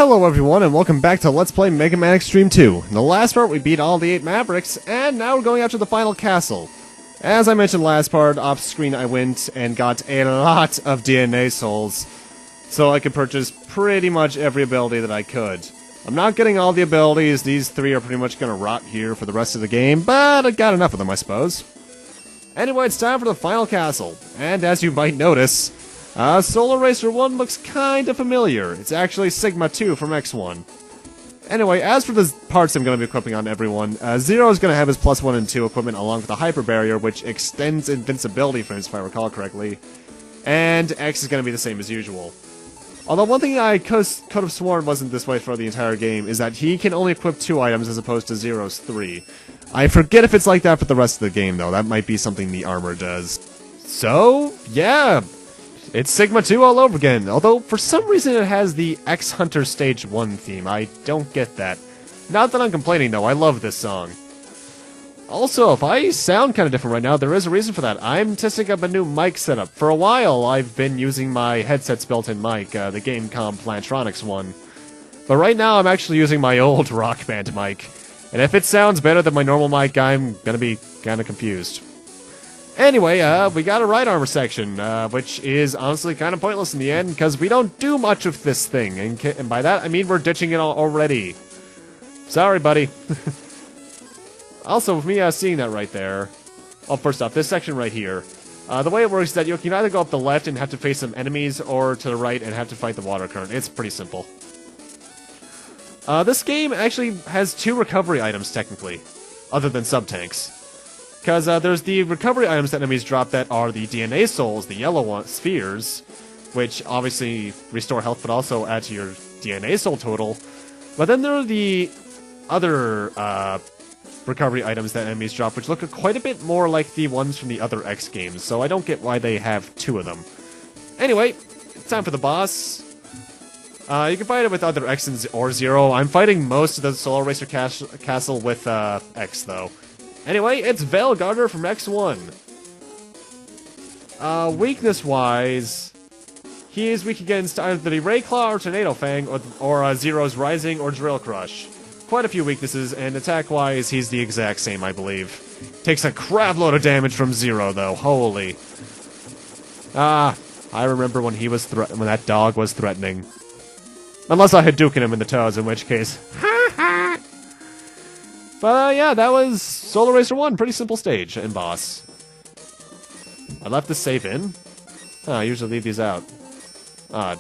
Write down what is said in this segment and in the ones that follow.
Hello everyone, and welcome back to Let's Play Megaman Xtreme 2. In the last part, we beat all the 8 Mavericks, and now we're going after the final castle. As I mentioned last part, off-screen I went and got a lot of DNA souls, so I could purchase pretty much every ability that I could. I'm not getting all the abilities, these 3 are pretty much gonna rot here for the rest of the game, but I got enough of them, I suppose. Anyway, it's time for the final castle, and as you might notice, Solar Racer 1 looks kinda familiar. It's actually Sigma 2 from X1. Anyway, as for the parts I'm going to be equipping on everyone, Zero is going to have his plus 1 and 2 equipment along with the Hyper Barrier, which extends invincibility for him, if I recall correctly. And X is going to be the same as usual. Although one thing I could have sworn wasn't this way for the entire game is that he can only equip 2 items as opposed to Zero's 3. I forget if it's like that for the rest of the game, though. That might be something the armor does. So, yeah. It's Sigma 2 all over again, although for some reason it has the X Hunter Stage 1 theme. I don't get that. Not that I'm complaining, though. I love this song. Also, if I sound kind of different right now, there is a reason for that. I'm testing up a new mic setup. For a while, I've been using my headset's built-in mic, the Gamecom Plantronics one. But right now, I'm actually using my old Rock Band mic. And if it sounds better than my normal mic, I'm gonna be kind of confused. Anyway, we got a right armor section, which is honestly kind of pointless in the end, because we don't do much of this thing, and by that I mean we're ditching it already. Sorry, buddy. Also, with me seeing that right there, oh, first off, this section right here, the way it works is that you can either go up the left and have to face some enemies, or to the right and have to fight the water current. It's pretty simple. This game actually has 2 recovery items, technically, other than sub-tanks. Because there's the recovery items that enemies drop that are the DNA souls, the yellow spheres, which obviously restore health but also add to your DNA soul total. But then there are the other recovery items that enemies drop, which look quite a bit more like the ones from the other X games, so I don't get why they have 2 of them. Anyway, it's time for the boss. You can fight it with other X or Zero. I'm fighting most of the Solar Racer castle with X, though. Anyway, it's Veilguarder from X1. Weakness-wise, he is weak against either the Ray Claw or Tornado Fang, or Zero's Rising or Drill Crush. Quite a few weaknesses, and attack-wise, he's the exact same, I believe. Takes a crap load of damage from Zero, though. Holy. I remember when he was when that dog was threatening. Unless I had Hadouken him in the toes, in which case... But yeah, that was Solar Racer 1. Pretty simple stage and boss. I left the save in. I usually leave these out. Odd.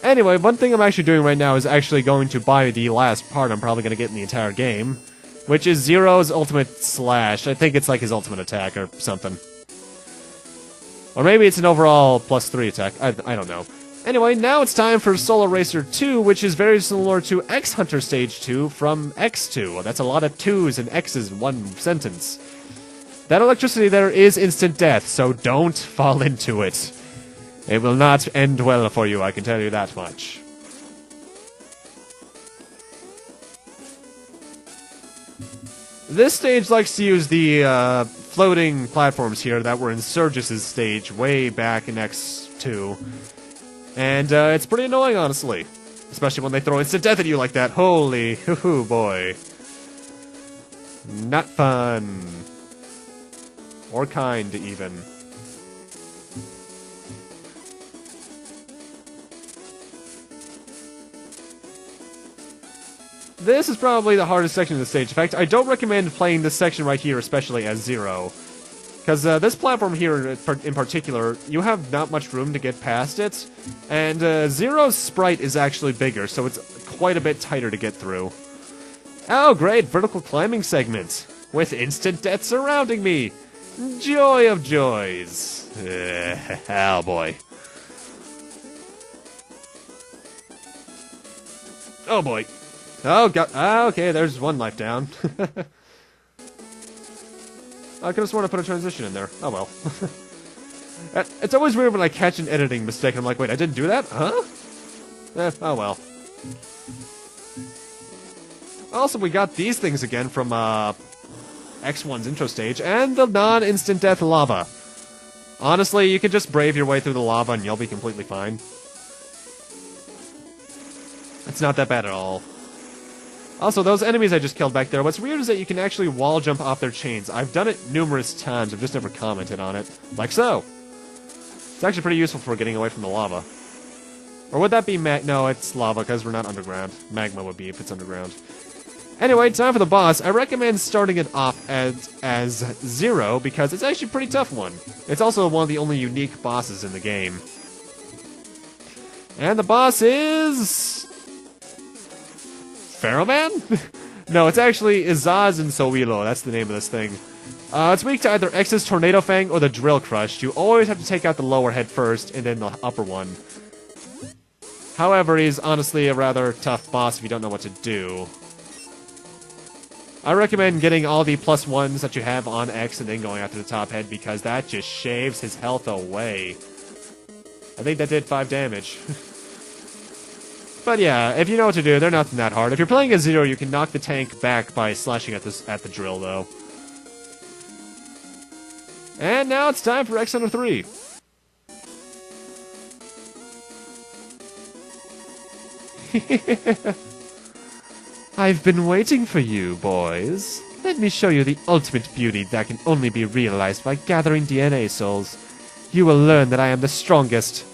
Anyway, one thing I'm actually doing right now is actually going to buy the last part I'm probably going to get in the entire game, which is Zero's ultimate slash. I think it's like his ultimate attack or something. Or maybe it's an overall +3 attack. I don't know. Anyway, now it's time for Solar Racer 2, which is very similar to X Hunter Stage 2 from X2. Well, that's a lot of 2's and X's in one sentence. That electricity there is instant death, so don't fall into it. It will not end well for you, I can tell you that much. This stage likes to use the floating platforms here that were in Surgis's stage way back in X2. And it's pretty annoying, honestly. Especially when they throw instant death at you like that. Holy hoo-hoo, boy. Not fun. Or kind, even. This is probably the hardest section of the stage. In fact, I don't recommend playing this section right here, especially as Zero. Because this platform here, in particular, you have not much room to get past it, and Zero's sprite is actually bigger, so it's quite a bit tighter to get through. Oh, great! Vertical climbing segment, with instant death surrounding me! Joy of joys! Oh boy. Oh boy. Oh god. Okay, there's 1 life down. I could have sworn I put a transition in there. Oh well. It's always weird when I catch an editing mistake and I'm like, wait, I didn't do that? Huh? Oh well. Also, we got these things again from X1's intro stage, and the non-instant death lava. Honestly, you can just brave your way through the lava and you'll be completely fine. It's not that bad at all. Also, those enemies I just killed back there, what's weird is that you can actually wall jump off their chains. I've done it numerous times, I've just never commented on it. Like so. It's actually pretty useful for getting away from the lava. Or would that be no, it's lava, because we're not underground. Magma would be if it's underground. Anyway, time for the boss. I recommend starting it off as 0, because it's actually a pretty tough one. It's also one of the only unique bosses in the game. And the boss is... Pharaoh Man? No, it's actually Izaz and Sowilo. That's the name of this thing. It's weak to either X's Tornado Fang or the Drill Crush. You always have to take out the lower head first, and then the upper one. However, he's honestly a rather tough boss if you don't know what to do. I recommend getting all the +1s that you have on X and then going after the top head, because that just shaves his health away. I think that did 5 damage. But yeah, if you know what to do, they're not that hard. If you're playing as 0, you can knock the tank back by slashing at the drill, though. And now it's time for X under 3. I've been waiting for you, boys. Let me show you the ultimate beauty that can only be realized by gathering DNA souls. You will learn that I am the strongest.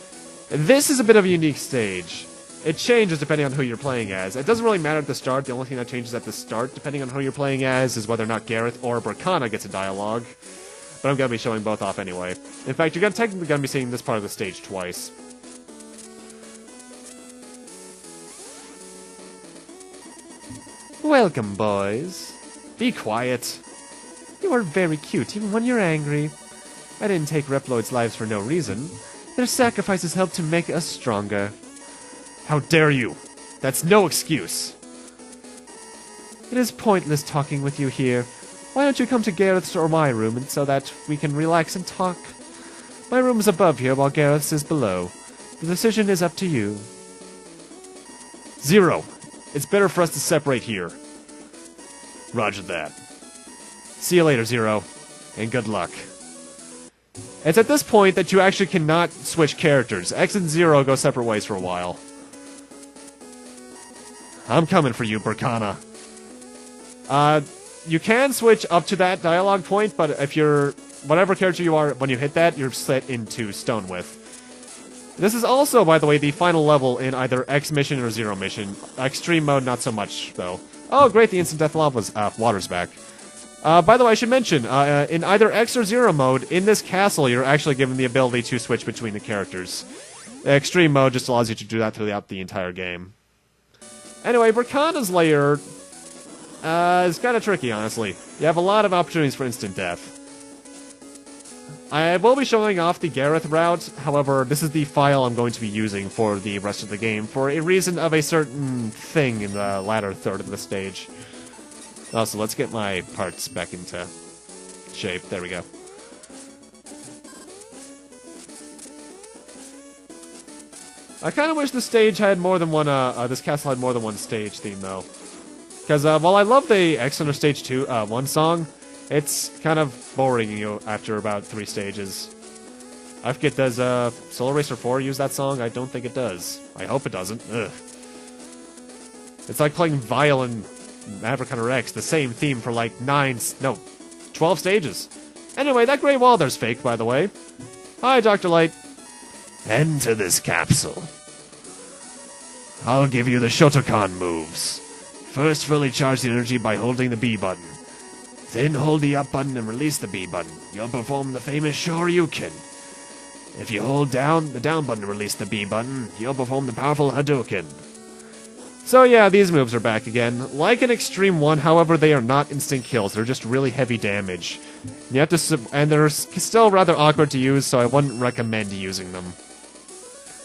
This is a bit of a unique stage. It changes depending on who you're playing as. It doesn't really matter at the start. The only thing that changes at the start, depending on who you're playing as, is whether or not Gareth or Berkana gets a dialogue. But I'm going to be showing both off anyway. In fact, you're technically going to be seeing this part of the stage twice. Welcome, boys. Be quiet. You are very cute, even when you're angry. I didn't take Reploid's lives for no reason. Their sacrifices helped to make us stronger. How dare you! That's no excuse! It is pointless talking with you here. Why don't you come to Gareth's or my room so that we can relax and talk? My room is above here while Gareth's is below. The decision is up to you. 0. It's better for us to separate here. Roger that. See you later, 0. And good luck. It's at this point that you actually cannot switch characters. X and 0 go separate ways for a while. I'm coming for you, Berkana. You can switch up to that dialogue point, but if you're... whatever character you are, when you hit that, you're set into Stone With. This is also, by the way, the final level in either X mission or 0 mission. Extreme mode, not so much, though. Oh, great, the instant death lava's water's back. By the way, I should mention, in either X or 0 mode, in this castle, you're actually given the ability to switch between the characters. Extreme mode just allows you to do that throughout the entire game. Anyway, Berkana's lair is kind of tricky, honestly. You have a lot of opportunities for instant death. I will be showing off the Gareth route, however, this is the file I'm going to be using for the rest of the game, for a reason of a certain thing in the latter third of the stage. Also, let's get my parts back into shape. There we go. I kind of wish this stage had more than one, this castle had more than one stage theme, though. Because, while I love the X Under Stage 1 song, it's kind of boring, after about 3 stages. I forget, does, Solar Racer 4 use that song? I don't think it does. I hope it doesn't. Ugh. It's like playing Violin Maverick Hunter X, the same theme for like 12 stages. Anyway, that grey wall there's fake, by the way. Hi, Dr. Light. Enter this capsule. I'll give you the Shotokan moves. First, fully charge the energy by holding the B button. Then hold the up button and release the B button. You'll perform the famous Shoryuken. If you hold down the down button to release the B button, you'll perform the powerful Hadouken. So yeah, these moves are back again. Like in Xtreme 1, however, they are not instant kills. They're just really heavy damage. You have to and they're still rather awkward to use, so I wouldn't recommend using them.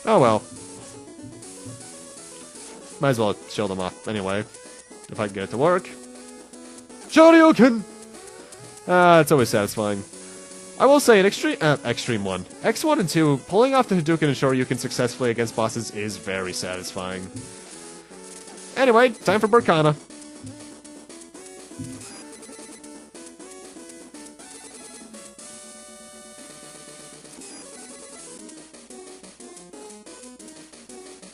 Oh well. Might as well show them off anyway, if I can get it to work. Shoryuken! It's always satisfying. I will say, in Xtreme 1, X1 and 2, pulling off the Hadouken and Shoryuken successfully against bosses is very satisfying. Anyway, time for Berkana.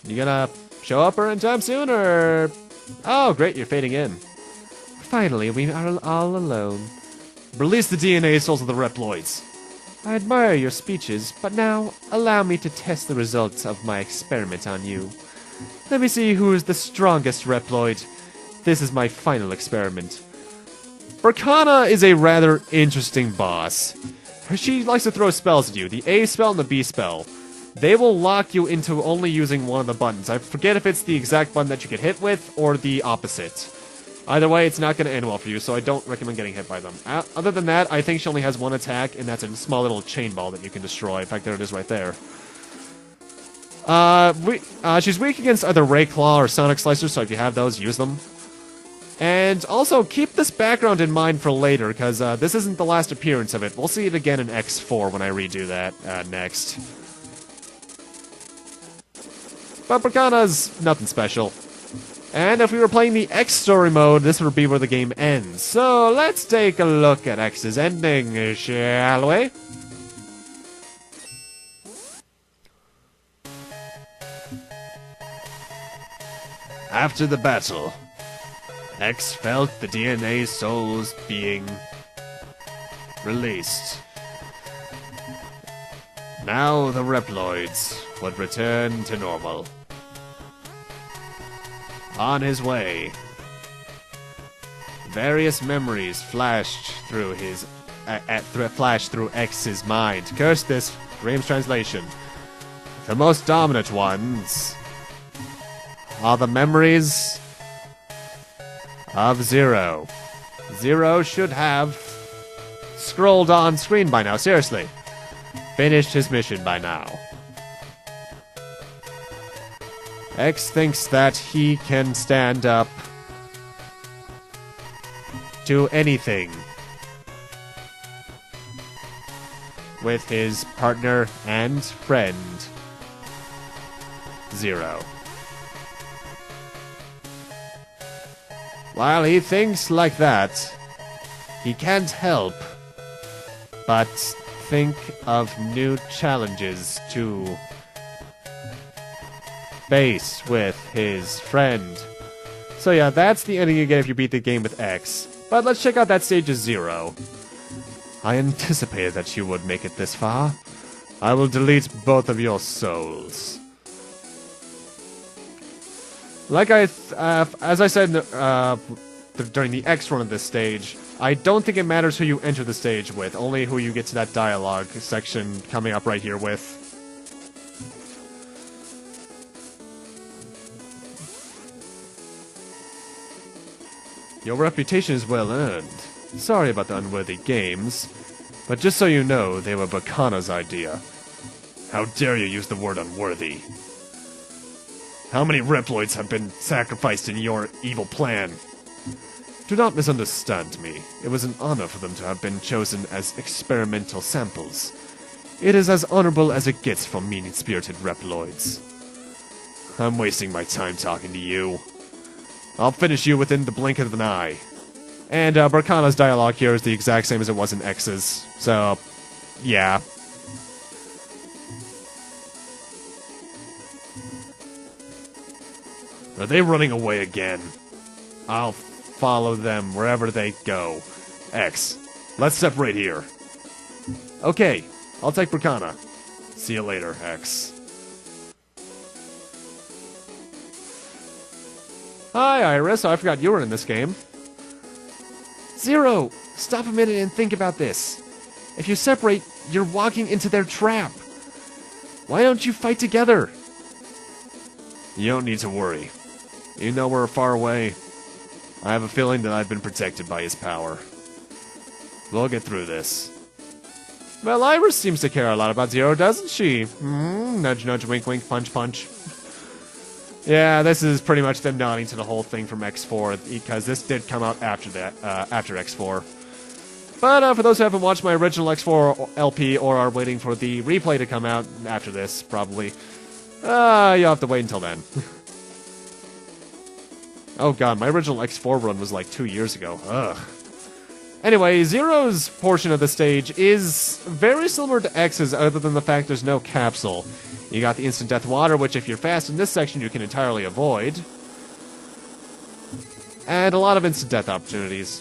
You gonna show up or in time soon, or... Oh, great, you're fading in. Finally, we are all alone. Release the DNA souls of the Reploids. I admire your speeches, but now allow me to test the results of my experiment on you. Let me see who is the strongest Reploid. This is my final experiment. Berkana is a rather interesting boss. She likes to throw spells at you, the A spell and the B spell. They will lock you into only using one of the buttons. I forget if it's the exact button that you get hit with, or the opposite. Either way, it's not going to end well for you, so I don't recommend getting hit by them. Other than that, I think she only has one attack, and that's a small little chain ball that you can destroy. In fact, there it is right there. She's weak against either Ray Claw or Sonic Slicer, so if you have those, use them. And also, keep this background in mind for later, because this isn't the last appearance of it. We'll see it again in X4 when I redo that next. But Berkana's nothing special. And if we were playing the X story mode, this would be where the game ends. So let's take a look at X's ending, shall we? After the battle, X felt the DNA souls being released. Now the Reploids would return to normal. On his way, various memories flashed through his flashed through X's mind. Curse this, Graham's translation. The most dominant ones are the memories of Zero. Zero should have scrolled on screen by now, seriously. Finished his mission by now. X thinks that he can stand up to anything with his partner and friend, Zero. While he thinks like that, he can't help but think of new challenges to face with his friend. So yeah, that's the ending you get if you beat the game with X. But let's check out that stage of Zero. I anticipated that you would make it this far. I will delete both of your souls. Like as I said during the X run of this stage, I don't think it matters who you enter the stage with, only who you get to that dialogue section coming up right here with. Your reputation is well earned. Sorry about the unworthy games, but just so you know, they were Berkana's idea. How dare you use the word unworthy? How many Reploids have been sacrificed in your evil plan? Do not misunderstand me. It was an honor for them to have been chosen as experimental samples. It is as honorable as it gets for mean-spirited Reploids. I'm wasting my time talking to you. I'll finish you within the blink of an eye. And Berkana's dialogue here is the exact same as it was in X's. So, yeah. Are they running away again? I'll follow them wherever they go. X, let's separate here. Okay, I'll take Berkana. See you later, X. Hi, Iris. Oh, I forgot you were in this game. Zero! Stop a minute and think about this. If you separate, you're walking into their trap. Why don't you fight together? You don't need to worry. Even though we're far away, I have a feeling that I've been protected by his power. We'll get through this. Well, Iris seems to care a lot about Zero, doesn't she? Nudge, nudge, wink, wink, punch, punch. Yeah, this is pretty much them nodding to the whole thing from X4, because this did come out after that, after X4. But for those who haven't watched my original X4 LP or are waiting for the replay to come out after this, probably, you'll have to wait until then. Oh god, my original X4 run was like 2 years ago. Ugh. Anyway, Zero's portion of the stage is very similar to X's, other than the fact there's no capsule. You got the instant death water, which if you're fast in this section, you can entirely avoid. And a lot of instant death opportunities.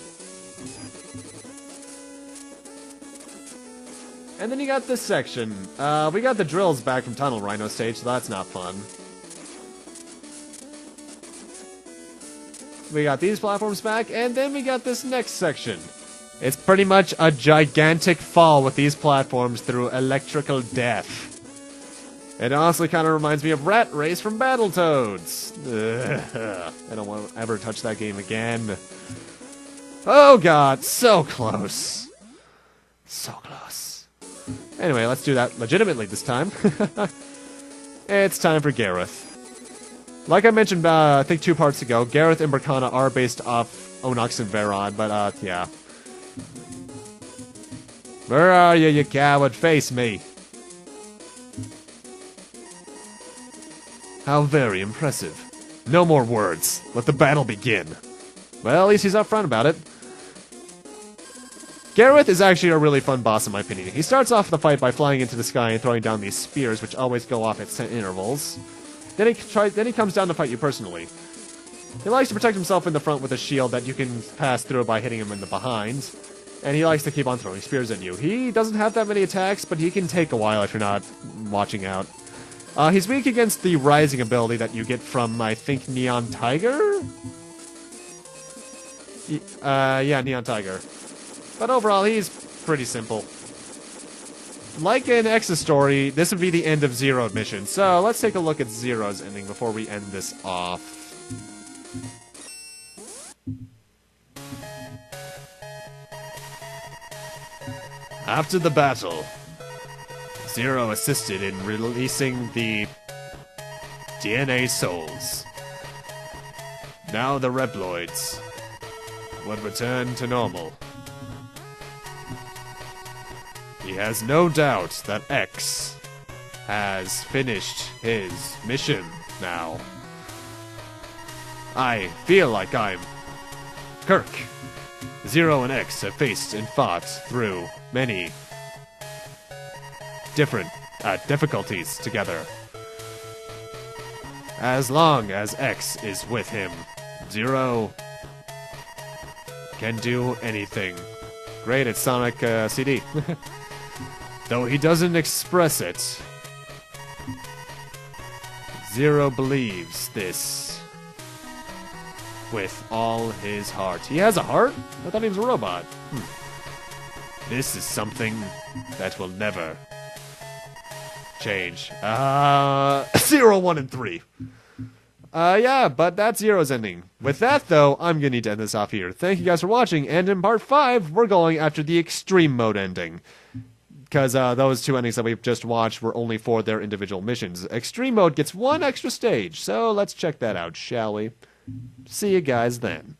And then you got this section. We got the drills back from Tunnel Rhino stage, so that's not fun. We got these platforms back, and then we got this next section. It's pretty much a gigantic fall with these platforms through electrical death. It honestly kind of reminds me of Rat Race from Battletoads. Ugh. I don't want to ever touch that game again. Oh god, so close. So close. Anyway, let's do that legitimately this time. It's time for Gareth. Like I mentioned, I think 2 parts ago, Gareth and Berkana are based off Onox and Veron, but, yeah. Where are you, you coward? Face me. How very impressive. No more words. Let the battle begin. Well, at least he's upfront about it. Gareth is actually a really fun boss in my opinion. He starts off the fight by flying into the sky and throwing down these spears, which always go off at set intervals. Then he comes down to fight you personally. He likes to protect himself in the front with a shield that you can pass through by hitting him in the behind. And he likes to keep on throwing spears at you. He doesn't have that many attacks, but he can take a while if you're not watching out. He's weak against the rising ability that you get from, I think, Neon Tiger? Yeah, Neon Tiger. But overall, he's pretty simple. Like in X's story, this would be the end of Zero mission. So let's take a look at Zero's ending before we end this off. After the battle, Zero assisted in releasing the DNA souls. Now the Reploids would return to normal. He has no doubt that X has finished his mission now. I feel like I'm Kirk. Zero and X have faced and fought through many different difficulties together. As long as X is with him, Zero can do anything. Great, it's Sonic CD. Though he doesn't express it, Zero believes this with all his heart. He has a heart? I thought he was a robot. This is something that will never change. 0, 1, and 3. Yeah, but that's Zero's ending. With that, though, I'm gonna need to end this off here. Thank you guys for watching, and in part 5, we're going after the Extreme mode ending. Because those 2 endings that we've just watched were only for their individual missions. Extreme mode gets 1 extra stage, so let's check that out, shall we? See you guys then.